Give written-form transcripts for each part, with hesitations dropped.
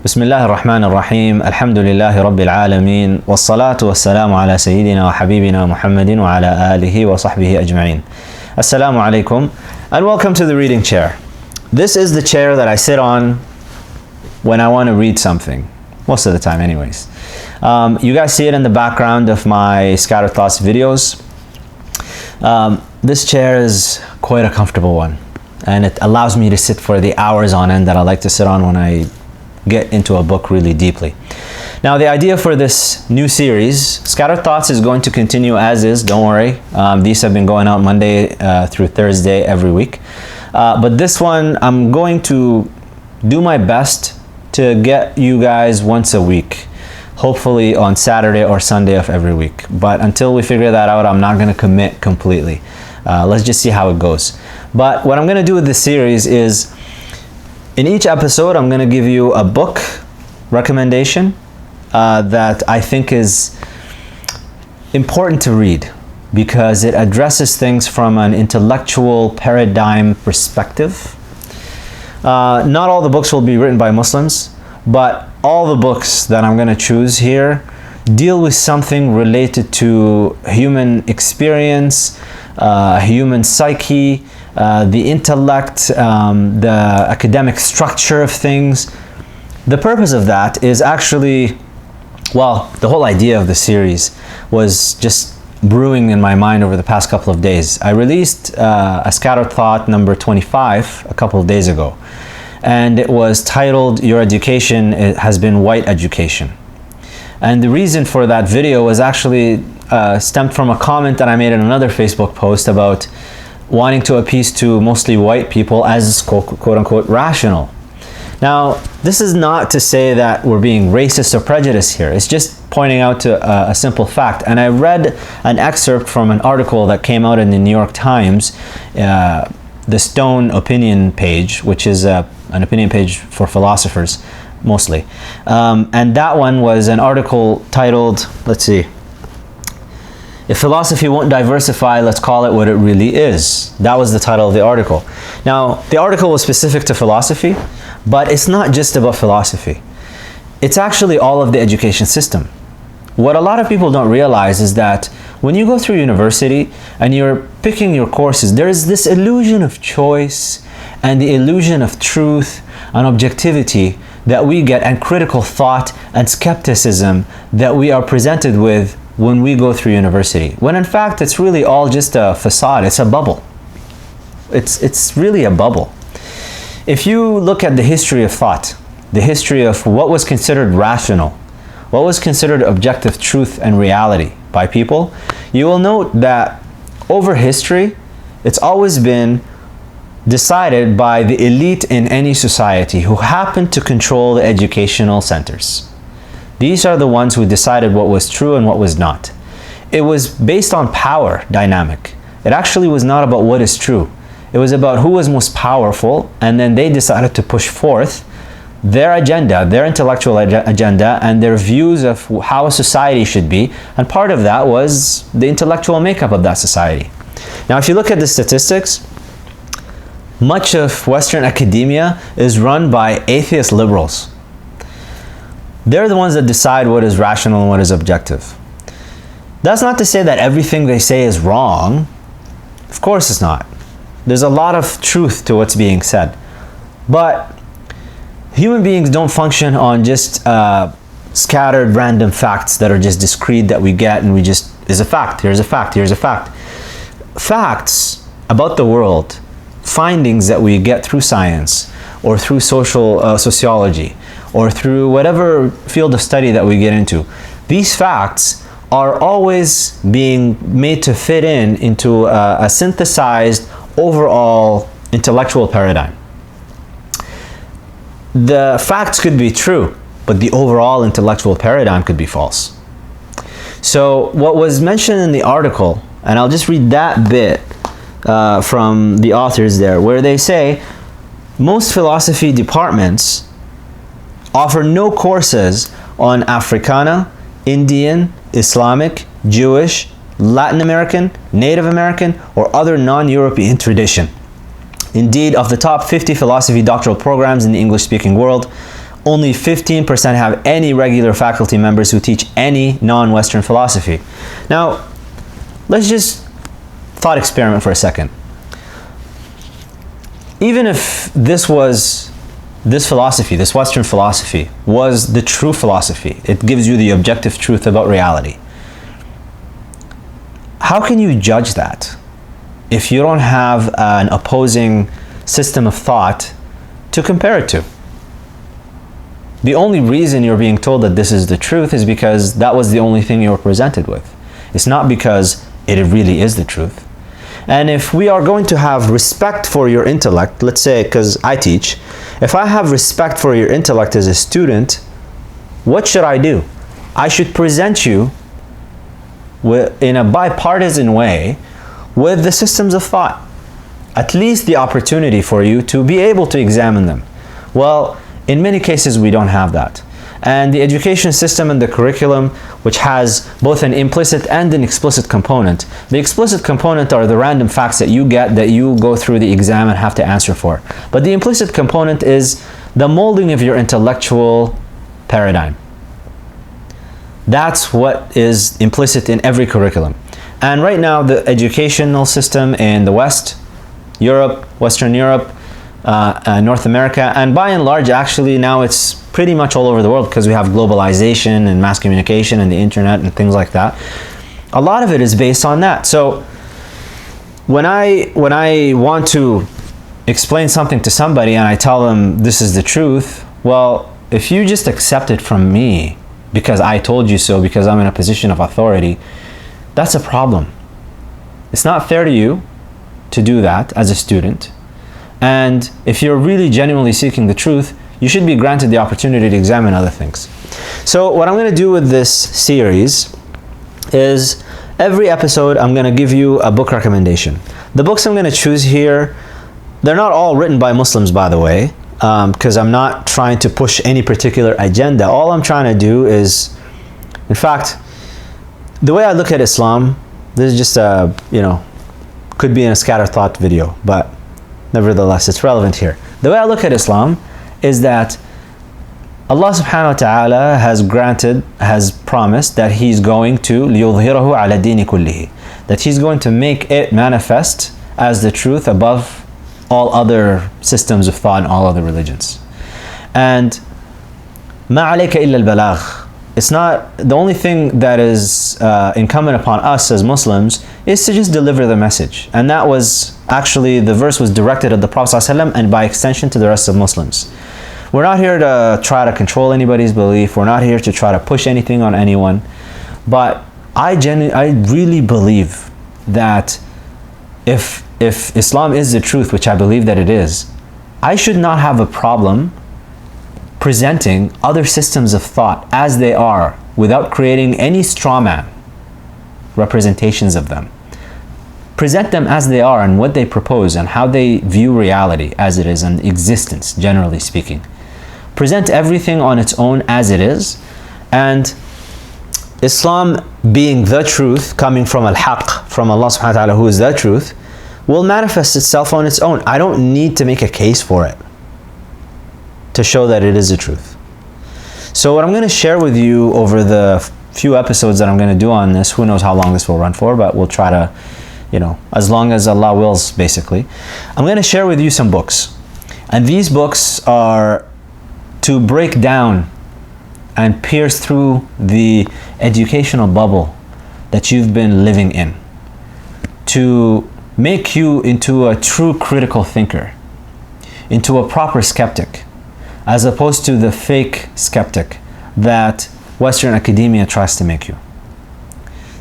بسم الله الرحمن الرحيم الحمد لله رب العالمين والصلاة والسلام على سيدنا وحبيبنا محمد وعلى آله وصحبه أجمعين. Assalamu alaikum and welcome to the reading chair. This is the chair that I sit on when I want to read something, most of the time anyways. You guys see it in the background of my Scattered Thoughts videos. This chair is quite a comfortable one, and it allows me to sit for the hours on end that I like to sit on when I get into a book really deeply. Now, the idea for this new series, Scattered Thoughts, is going to continue as is, don't worry. These have been going out Monday through Thursday every week. But this one, I'm going to do my best to get you guys once a week, hopefully on Saturday or Sunday of every week. But until we figure that out, I'm not going to commit completely. Let's just see how it goes. But what I'm going to do with this series is, in each episode, I'm going to give you a book recommendation that I think is important to read because it addresses things from an intellectual paradigm perspective. Not all the books will be written by Muslims, but all the books that I'm going to choose here deal with something related to human experience, human psyche, the intellect, the academic structure of things. The purpose of that is actually, well, the whole idea of the series was just brewing in my mind over the past couple of days. I released a Scattered Thought number 25 a couple of days ago, and it was titled, Your Education Has Been White Education. And the reason for that video was actually stemmed from a comment that I made in another Facebook post about wanting to appease to mostly white people as quote-unquote rational. Now, this is not to say that we're being racist or prejudiced here. It's just pointing out to a simple fact. And I read an excerpt from an article that came out in the New York Times, the Stone opinion page, which is an opinion page for philosophers mostly. And that one was an article titled, let's see, If Philosophy Won't Diversify, Let's Call It What It Really Is. That was the title of the article. Now, the article was specific to philosophy, but it's not just about philosophy. It's actually all of the education system. What a lot of people don't realize is that when you go through university and you're picking your courses, there is this illusion of choice and the illusion of truth and objectivity that we get, and critical thought and skepticism that we are presented with when we go through university, when in fact it's really all just a facade. It's a bubble. It's really a bubble. If you look at the history of thought, the history of what was considered rational, what was considered objective truth and reality by people, you will note that over history, it's always been decided by the elite in any society who happened to control the educational centers. These are the ones who decided what was true and what was not. It was based on power dynamic. It actually was not about what is true. It was about who was most powerful, and then they decided to push forth their agenda, their intellectual agenda, and their views of how a society should be, and part of that was the intellectual makeup of that society. Now, if you look at the statistics, much of Western academia is run by atheist liberals. They're the ones that decide what is rational and what is objective. That's not to say that everything they say is wrong. Of course it's not. There's a lot of truth to what's being said. But human beings don't function on just scattered random facts that are just discrete that we get and we just, is a fact, here's a fact, here's a fact. Facts about the world, findings that we get through science or through sociology, or through whatever field of study that we get into, these facts are always being made to fit into a synthesized overall intellectual paradigm. The facts could be true, but the overall intellectual paradigm could be false. So what was mentioned in the article, and I'll just read that bit from the authors there, where they say, most philosophy departments offer no courses on Africana, Indian, Islamic, Jewish, Latin American, Native American, or other non-European tradition. Indeed, of the top 50 philosophy doctoral programs in the English-speaking world, only 15% have any regular faculty members who teach any non-Western philosophy. Now, let's just thought experiment for a second. Even if this philosophy, this Western philosophy, was the true philosophy, it gives you the objective truth about reality, how can you judge that if you don't have an opposing system of thought to compare it to? The only reason you're being told that this is the truth is because that was the only thing you were presented with. It's not because it really is the truth. And if we are going to have respect for your intellect, let's say, because I teach, if I have respect for your intellect as a student, what should I do? I should present you in a bipartisan way with the systems of thought. At least the opportunity for you to be able to examine them. Well, in many cases we don't have that. And the education system and the curriculum, which has both an implicit and an explicit component. The explicit component are the random facts that you get that you go through the exam and have to answer for. But the implicit component is the molding of your intellectual paradigm. That's what is implicit in every curriculum. And right now, the educational system in the West, Europe, Western Europe, North America, and by and large, actually now it's pretty much all over the world because we have globalization and mass communication and the internet and things like that. A lot of it is based on that. So when I want to explain something to somebody and I tell them this is the truth, well, if you just accept it from me because I told you so, because I'm in a position of authority, that's a problem. It's not fair to you to do that as a student. And if you're really genuinely seeking the truth, you should be granted the opportunity to examine other things. So what I'm going to do with this series is every episode I'm going to give you a book recommendation. The books I'm going to choose here, they're not all written by Muslims, by the way, because I'm not trying to push any particular agenda. All I'm trying to do is, in fact, the way I look at Islam, this is just a, could be in a scattered thought video, but nevertheless, it's relevant here. The way I look at Islam is that Allah subhanahu wa ta'ala has promised that He's going to لِيُظْهِرَهُ عَلَى الدِّينِ كُلِّهِ, that He's going to make it manifest as the truth above all other systems of thought and all other religions. And مَا عَلَيْكَ إِلَّا الْبَلَاغِ. It's not, the only thing that is incumbent upon us as Muslims is to just deliver the message. And that was actually, the verse was directed at the Prophet ﷺ and by extension to the rest of Muslims. We're not here to try to control anybody's belief. We're not here to try to push anything on anyone. But I really believe that if Islam is the truth, which I believe that it is, I should not have a problem presenting other systems of thought as they are without creating any straw man representations of them. Present them as they are and what they propose and how they view reality as it is and existence, generally speaking. Present everything on its own as it is, and Islam being the truth, coming from al-haq, from Allah subhanahu wa ta'ala, who is the truth, will manifest itself on its own. I don't need to make a case for it to show that it is the truth. So what I'm going to share with you over the few episodes that I'm going to do on this, who knows how long this will run for, but we'll try to, as long as Allah wills, basically. I'm going to share with you some books. And these books are to break down and pierce through the educational bubble that you've been living in, to make you into a true critical thinker, into a proper skeptic, as opposed to the fake skeptic that Western academia tries to make you.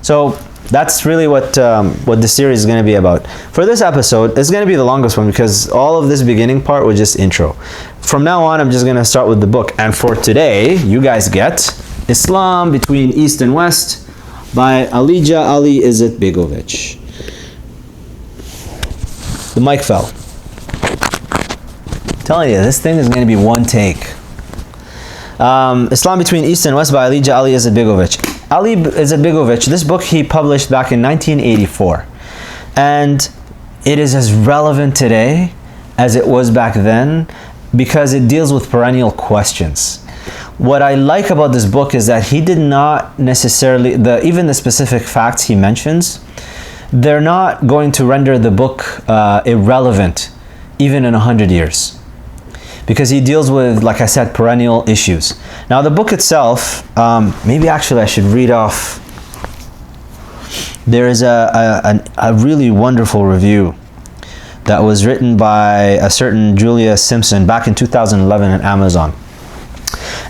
So that's really what this series is going to be about. For this episode, it's going to be the longest one because all of this beginning part was just intro. From now on, I'm just going to start with the book. And for today, you guys get Islam Between East and West by Alija Izetbegovic. The mic fell. I'm telling you, this thing is going to be one take. Islam Between East and West by Alija Izetbegovic. Ali Izetbegovic, this book he published back in 1984. And it is as relevant today as it was back then because it deals with perennial questions. What I like about this book is that he did not necessarily, even the specific facts he mentions, they're not going to render the book irrelevant even in 100 years. Because he deals with, like I said, perennial issues. Now the book itself, maybe actually I should read off. There is a really wonderful review that was written by a certain Julia Simpson back in 2011 at Amazon.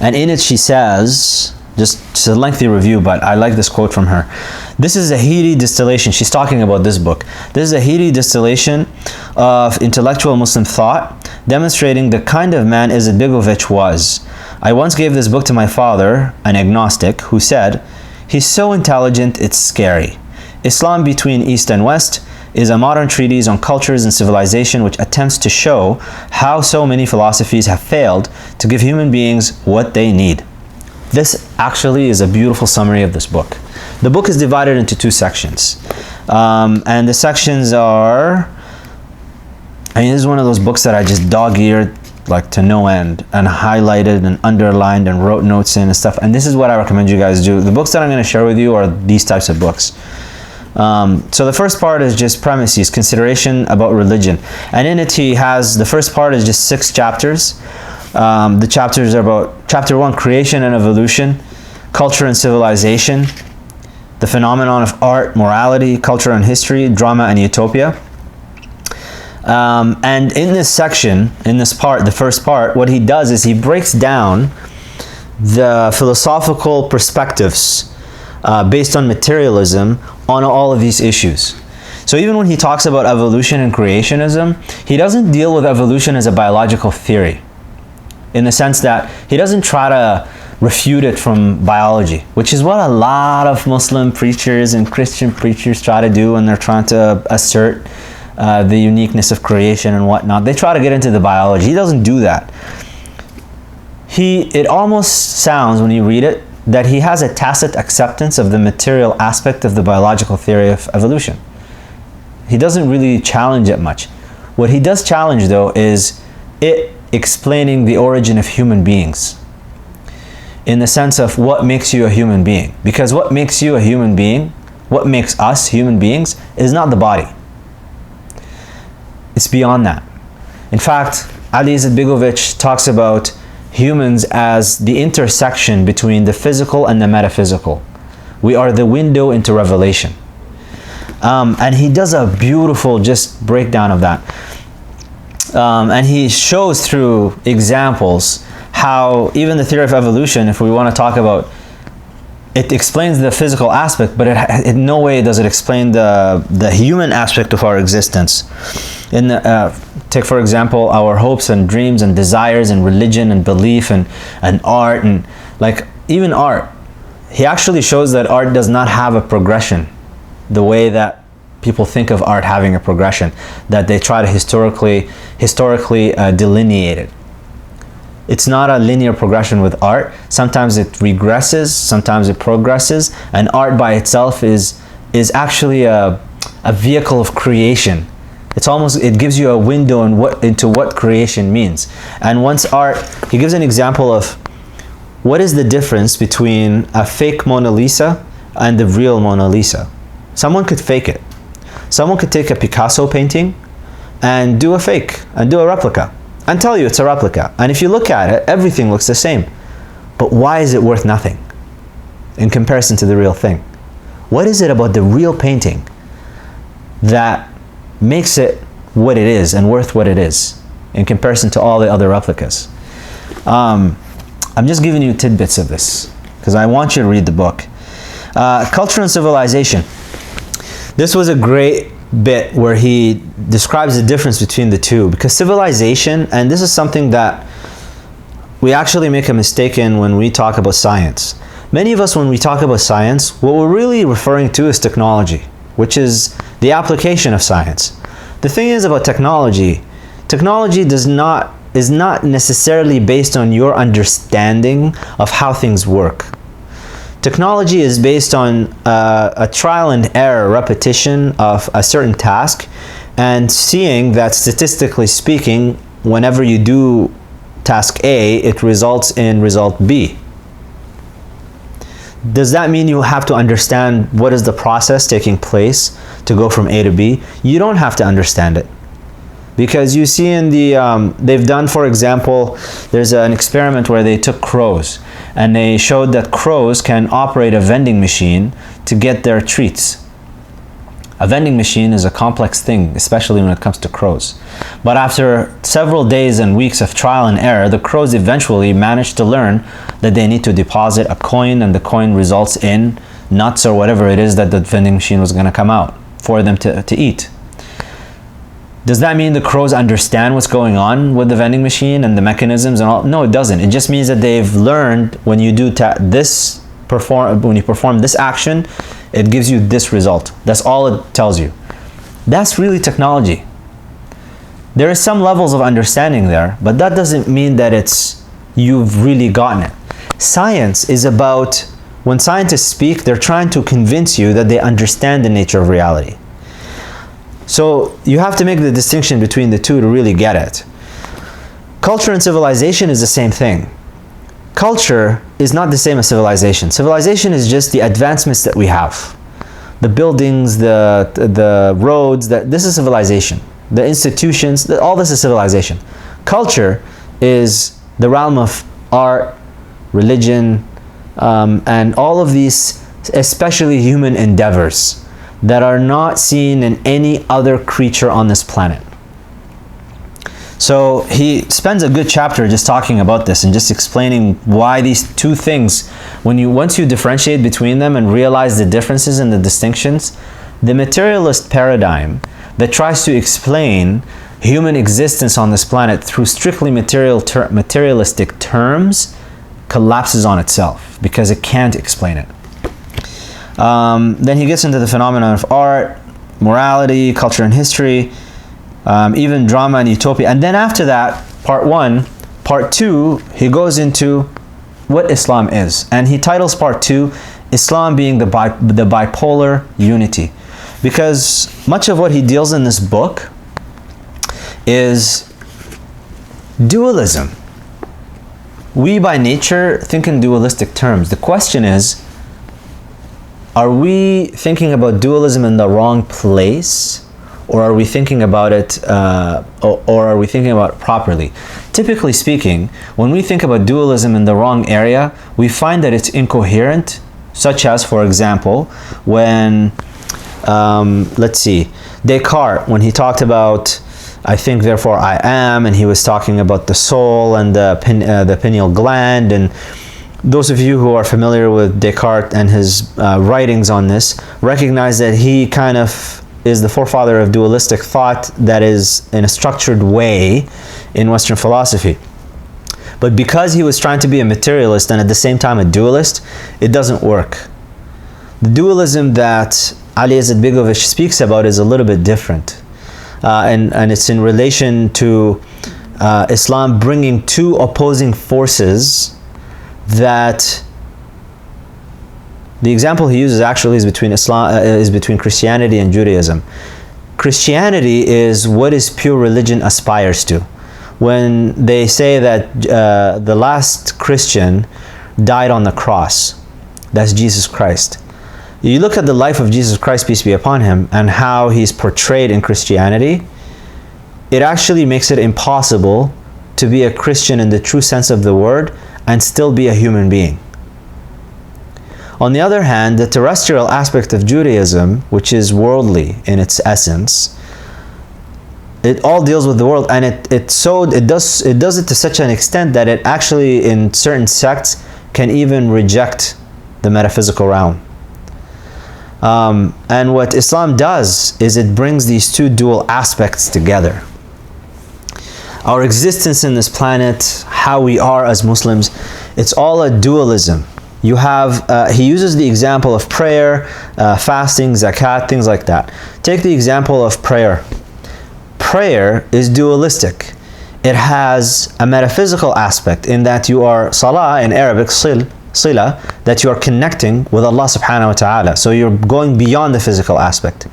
And in it she says, it's a lengthy review, but I like this quote from her. This is a heady distillation. She's talking about this book. This is a heady distillation of intellectual Muslim thought, demonstrating the kind of man Izetbegovic was. I once gave this book to my father, an agnostic, who said, "He's so intelligent, it's scary. Islam Between East and West is a modern treatise on cultures and civilization which attempts to show how so many philosophies have failed to give human beings what they need." This actually is a beautiful summary of this book. The book is divided into two sections. And the sections are, this is one of those books that I just dog-eared like to no end and highlighted and underlined and wrote notes in and stuff. And this is what I recommend you guys do. The books that I'm going to share with you are these types of books. So the first part is just premises, consideration about religion. And in it he has, the first part is just 6 chapters. The chapters are about, chapter 1, creation and evolution, culture and civilization, the phenomenon of art, morality, culture and history, drama and utopia. And in this section, in this part, the first part, what he does is he breaks down the philosophical perspectives based on materialism on all of these issues. So even when he talks about evolution and creationism, he doesn't deal with evolution as a biological theory, in the sense that he doesn't try to refute it from biology, which is what a lot of Muslim preachers and Christian preachers try to do when they're trying to assert the uniqueness of creation and whatnot. They try to get into the biology. He doesn't do that. It almost sounds, when you read it, that he has a tacit acceptance of the material aspect of the biological theory of evolution. He doesn't really challenge it much. What he does challenge, though, is it explaining the origin of human beings, in the sense of what makes you a human being. Because what makes you a human being, what makes us human beings, is not the body. It's beyond that. In fact, Ali Izetbegovic talks about humans as the intersection between the physical and the metaphysical. We are the window into revelation. And he does a beautiful just breakdown of that. And he shows through examples how even the theory of evolution, if we want to talk about, it explains the physical aspect, but in no way does it explain the human aspect of our existence. Take for example our hopes and dreams and desires and religion and belief and art, and like even art. He actually shows that art does not have a progression the way that people think of art having a progression, that they try to historically delineate it. It's not a linear progression with art. Sometimes it regresses, sometimes it progresses, and art by itself is actually a vehicle of creation. It gives you a window into what creation means. And once art, he gives an example of what is the difference between a fake Mona Lisa and the real Mona Lisa. Someone could fake it. Someone could take a Picasso painting and do a fake and do a replica and tell you it's a replica. And if you look at it, everything looks the same. But why is it worth nothing in comparison to the real thing? What is it about the real painting that makes it what it is and worth what it is in comparison to all the other replicas? I'm just giving you tidbits of this because I want you to read the book. Culture and civilization. This was a great bit where he describes the difference between the two, because civilization, and this is something that we actually make a mistake in when we talk about science. Many of us, when we talk about science, what we're really referring to is technology, which is the application of science. The thing is about technology is not necessarily based on your understanding of how things work. Technology is based on a trial and error repetition of a certain task, and seeing that statistically speaking, whenever you do task A, it results in result B. Does that mean you have to understand what is the process taking place to go from A to B? You don't have to understand it. Because you see in the, they've done, for example, there's an experiment where they took crows and they showed that crows can operate a vending machine to get their treats. A vending machine is a complex thing, especially when it comes to crows. But after several days and weeks of trial and error, the crows eventually managed to learn that they need to deposit a coin, and the coin results in nuts or whatever it is that the vending machine was going to come out for them to eat. Does that mean the crows understand what's going on with the vending machine and the mechanisms and all? No, it doesn't. It just means that they've learned when you do when you perform this action, it gives you this result. That's all it tells you. That's really technology. There is some levels of understanding there, but that doesn't mean that you've really gotten it. Science is about, when scientists speak, they're trying to convince you that they understand the nature of reality. So you have to make the distinction between the two to really get it. Culture and civilization is the same thing. Culture is not the same as civilization. Civilization is just the advancements that we have. The buildings, the roads, this is civilization. The institutions, all this is civilization. Culture is the realm of art, religion, and all of these, especially human endeavors, that are not seen in any other creature on this planet. So he spends a good chapter just talking about this and just explaining why these two things, once you differentiate between them and realize the differences and the distinctions, the materialist paradigm that tries to explain human existence on this planet through strictly materialistic terms collapses on itself because it can't explain it. Then he gets into the phenomenon of art, morality, culture and history, even drama and utopia. And then after that, part 1, part 2, he goes into what Islam is. And he titles part 2, Islam being the bipolar unity. Because much of what he deals in this book is dualism. We by nature think in dualistic terms. The question is, are we thinking about dualism in the wrong place? Or are we thinking about it, or are we thinking about it properly? Typically speaking, when we think about dualism in the wrong area, we find that it's incoherent, such as, for example, when, let's see, Descartes, when he talked about, I think, therefore I am, and he was talking about the soul and the pineal gland, and those of you who are familiar with Descartes and his writings on this recognize that he kind of is the forefather of dualistic thought that is in a structured way in Western philosophy. But because he was trying to be a materialist and at the same time a dualist, it doesn't work. The dualism that Izetbegovic speaks about is a little bit different. And it's in relation to Islam bringing two opposing forces that the example he uses actually is between Christianity and Judaism. Christianity is what is pure religion aspires to. When they say that the last Christian died on the cross, that's Jesus Christ. You look at the life of Jesus Christ, peace be upon him, and how he's portrayed in Christianity, it actually makes it impossible to be a Christian in the true sense of the word and still be a human being. On the other hand, the terrestrial aspect of Judaism, which is worldly in its essence, it all deals with the world, and it does it to such an extent that it actually, in certain sects, can even reject the metaphysical realm. And what Islam does is it brings these two dual aspects together. Our existence in this planet, how we are as Muslims, it's all a dualism. You have, he uses the example of prayer, fasting, zakat, things like that. Take the example of prayer. Prayer is dualistic. It has a metaphysical aspect in that you are, salah in Arabic, sila, that you are connecting with Allah subhanahu wa ta'ala. So you're going beyond the physical aspect.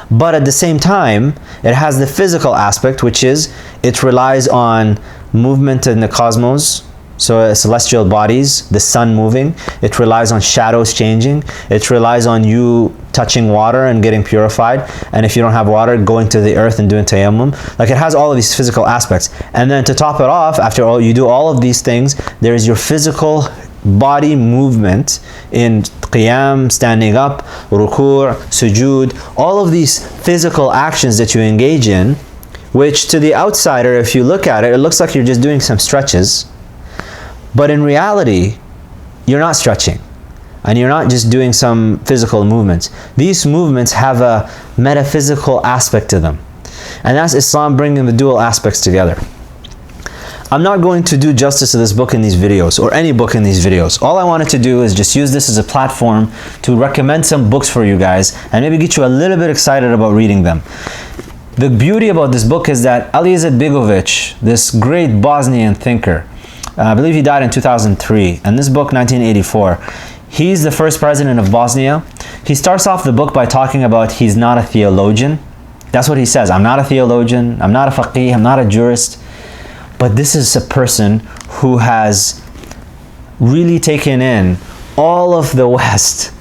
But at the same time, it has the physical aspect, which is, it relies on movement in the cosmos. So celestial bodies, the sun moving. It relies on shadows changing. It relies on you touching water and getting purified. And if you don't have water, going to the earth and doing tayammum. Like, it has all of these physical aspects. And then to top it off, after all you do all of these things, there is your physical body movement in qiyam, standing up, ruku', sujood, all of these physical actions that you engage in, which to the outsider, if you look at it, it looks like you're just doing some stretches. But in reality, you're not stretching. And you're not just doing some physical movements. These movements have a metaphysical aspect to them. And that's Islam bringing the dual aspects together. I'm not going to do justice to this book in these videos, or any book in these videos. All I wanted to do is just use this as a platform to recommend some books for you guys, and maybe get you a little bit excited about reading them. The beauty about this book is that Izetbegovic, this great Bosnian thinker, I believe he died in 2003, and this book, 1984, he's the first president of Bosnia. He starts off the book by talking about he's not a theologian. That's what he says. I'm not a theologian, I'm not a faqih, I'm not a jurist. But this is a person who has really taken in all of the West,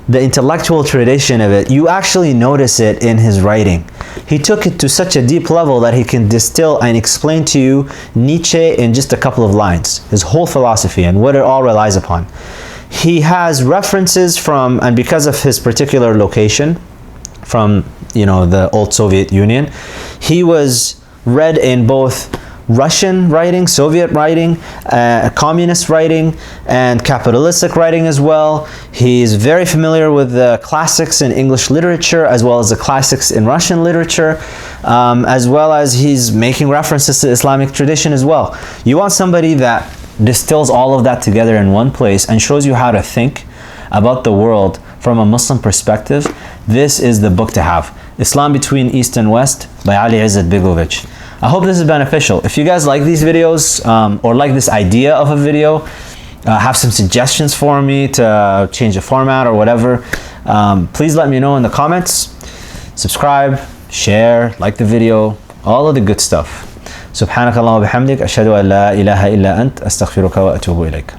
the intellectual tradition of it. You actually notice it in his writing. He took it to such a deep level that he can distill and explain to you Nietzsche in just a couple of lines, his whole philosophy and what it all relies upon. He has references from, and because of his particular location, from the old Soviet Union, he was read in both Russian writing, Soviet writing, communist writing, and capitalistic writing as well. He's very familiar with the classics in English literature, as well as the classics in Russian literature, as well as he's making references to Islamic tradition as well. You want somebody that distills all of that together in one place and shows you how to think about the world from a Muslim perspective. This is the book to have. Islam Between East and West by Ali Izetbegovic. I hope this is beneficial. If you guys like these videos, or like this idea of a video, have some suggestions for me to change the format or whatever, please let me know in the comments. Subscribe, share, like the video, all of the good stuff. سبحانك اللهم وبحمدك أشهد أن لا إله إلا أنت أستغفرك وأتوب إليك.